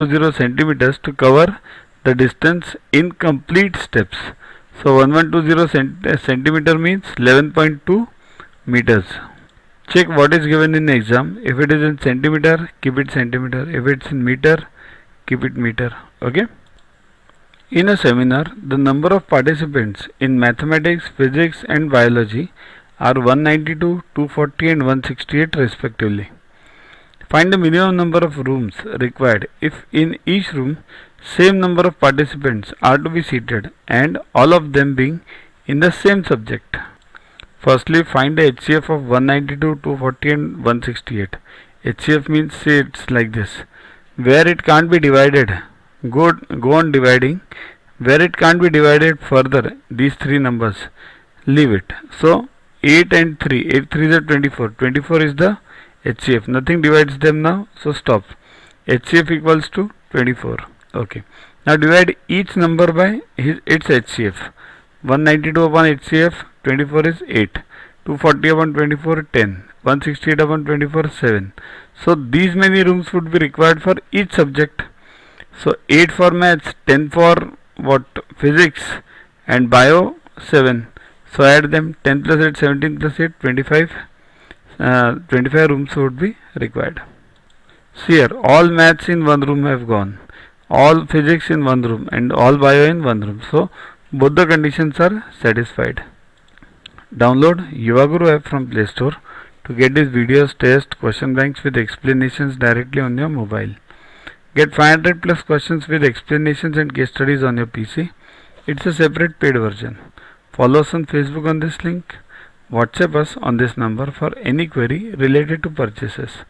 0 centimeters to cover the distance in complete steps. So 1120 centimeter means 11.2 meters. Check what is given in the exam. If it is in centimeter, keep it centimeter. If it's in meter, keep it meter. Okay. In a seminar, the number of participants in mathematics, physics and biology are 192, 240 and 168 respectively. Find the minimum number of rooms required if in each room same number of participants are to be seated and all of them being in the same subject. Firstly, find the HCF of 192, 240 and 168. HCF means, say it's like this. Where it can't be divided, go on dividing. Where it can't be divided further, these three numbers, leave it. So 8 and 3, 8 3 is 24. 24 is the HCF. Nothing divides them now, so stop. HCF equals to 24. Okay. Now divide each number by its HCF. 192 upon HCF, 24 is 8. 240 upon 24, 10. 168 upon 24, 7. So these many rooms would be required for each subject. So 8 for maths, 10 for what? Physics, and bio 7. So add them. 10 plus 8, 17 plus 8, 25. 25 rooms would be required. See here, all maths in one room have gone, all physics in one room and all bio in one room. So both the conditions are satisfied. Download Yuvaguru app from Play Store to get these videos, tests, question banks with explanations directly on your mobile. Get 500 plus questions with explanations and case studies on your PC. It's a separate paid version. Follow us on Facebook on this link. WhatsApp us on this number for any query related to purchases.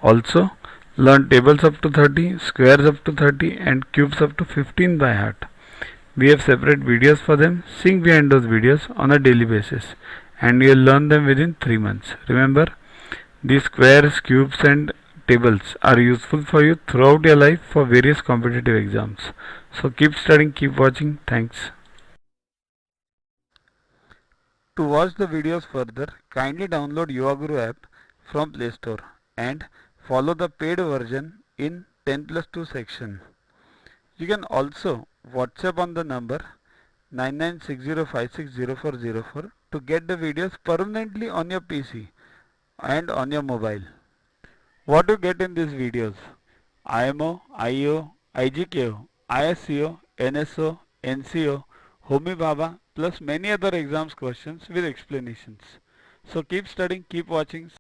Also, learn tables up to 30, squares up to 30 and cubes up to 15 by heart. We have separate videos for them. Sing behind those videos on a daily basis and you will learn them within 3 months. Remember, these squares, cubes and tables are useful for you throughout your life for various competitive exams. So keep studying, keep watching. Thanks. To watch the videos further, kindly download Yuvaguru app from Play Store and follow the paid version in 10+2 section. You can also WhatsApp on the number 9960560404 to get the videos permanently on your PC and on your mobile. What you get in these videos? IMO, IO, IGKO, ISCO, NSO, NCO, Homi Bhabha plus many other exams questions with explanations. So keep studying, keep watching.